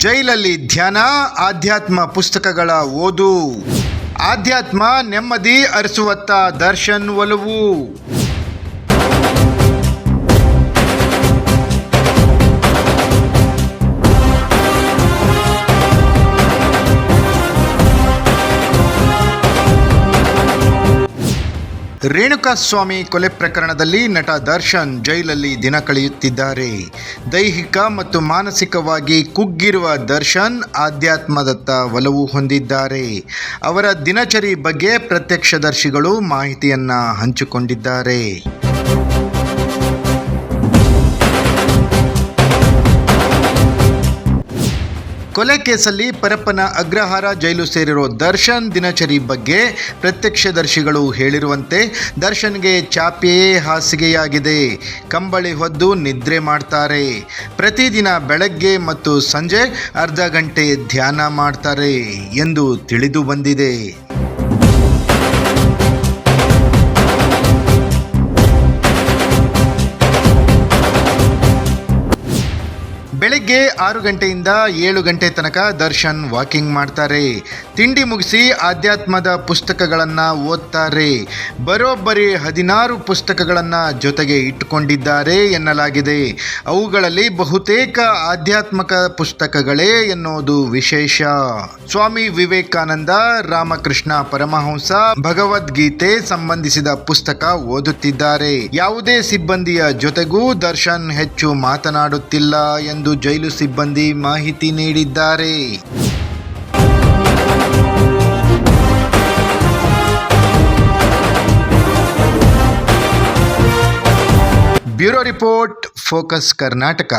ಜೈಲಲ್ಲಿ ಧ್ಯಾನ, ಆಧ್ಯಾತ್ಮ ಪುಸ್ತಕಗಳ ಓದು. ಆಧ್ಯಾತ್ಮ ನೆಮ್ಮದಿ ಅರಸುವತ್ತ ದರ್ಶನ್ ಒಲವು. ರೇಣುಕಾಸ್ವಾಮಿ ಕೊಲೆ ಪ್ರಕರಣದಲ್ಲಿ ನಟ ದರ್ಶನ್ ಜೈಲಲ್ಲಿ ದಿನ ಕಳೆಯುತ್ತಿದ್ದಾರೆ. ದೈಹಿಕ ಮತ್ತು ಮಾನಸಿಕವಾಗಿ ಕುಗ್ಗಿರುವ ದರ್ಶನ್ ಆಧ್ಯಾತ್ಮದತ್ತ ಒಲವು ಹೊಂದಿದ್ದಾರೆ. ಅವರ ದಿನಚರಿ ಬಗ್ಗೆ ಪ್ರತ್ಯಕ್ಷದರ್ಶಿಗಳು ಮಾಹಿತಿಯನ್ನು ಹಂಚಿಕೊಂಡಿದ್ದಾರೆ. ಕೊಲೆ ಕೇಸಲ್ಲಿ ಪರಪ್ಪನ ಅಗ್ರಹಾರ ಜೈಲು ಸೇರಿರೋ ದರ್ಶನ್ ದಿನಚರಿ ಬಗ್ಗೆ ಪ್ರತ್ಯಕ್ಷದರ್ಶಿಗಳು ಹೇಳಿರುವಂತೆ ದರ್ಶನ್ಗೆ ಚಾಪೆಯೇ ಹಾಸಿಗೆಯಾಗಿದೆ. ಕಂಬಳಿ ಹೊದ್ದು ನಿದ್ರೆ ಮಾಡ್ತಾರೆ. ಪ್ರತಿದಿನ ಬೆಳಗ್ಗೆ ಮತ್ತು ಸಂಜೆ ಅರ್ಧ ಗಂಟೆ ಧ್ಯಾನ ಮಾಡ್ತಾರೆ ಎಂದು ತಿಳಿದು ಬಂದಿದೆ. ಬೆಳಗ್ಗೆ 6 ಗಂಟೆಯಿಂದ 7 ಗಂಟೆ ತನಕ ದರ್ಶನ್ ವಾಕಿಂಗ್ ಮಾಡ್ತಾರೆ. ತಿಂಡಿ ಮುಗಿಸಿ ಆಧ್ಯಾತ್ಮದ ಪುಸ್ತಕಗಳನ್ನು ಓದ್ತಾರೆ. ಬರೋಬ್ಬರಿ 16 ಪುಸ್ತಕಗಳನ್ನು ಜೊತೆಗೆ ಇಟ್ಟುಕೊಂಡಿದ್ದಾರೆ ಎನ್ನಲಾಗಿದೆ. ಅವುಗಳಲ್ಲಿ ಬಹುತೇಕ ಆಧ್ಯಾತ್ಮಿಕ ಪುಸ್ತಕಗಳೇ ಎನ್ನುವುದು ವಿಶೇಷ. ಸ್ವಾಮಿ ವಿವೇಕಾನಂದ, ರಾಮಕೃಷ್ಣ ಪರಮಹಂಸ, ಭಗವದ್ಗೀತೆ ಸಂಬಂಧಿಸಿದ ಪುಸ್ತಕ ಓದುತ್ತಿದ್ದಾರೆ. ಯಾವುದೇ ಸಿಬ್ಬಂದಿಯ ಜೊತೆಗೂ ದರ್ಶನ್ ಹೆಚ್ಚು ಮಾತನಾಡುತ್ತಿಲ್ಲ ಎಂದು ಜೈಲು ಸಿಬ್ಬಂದಿ ಮಾಹಿತಿ ನೀಡಿದ್ದಾರೆ. Bureau report, focus Karnataka.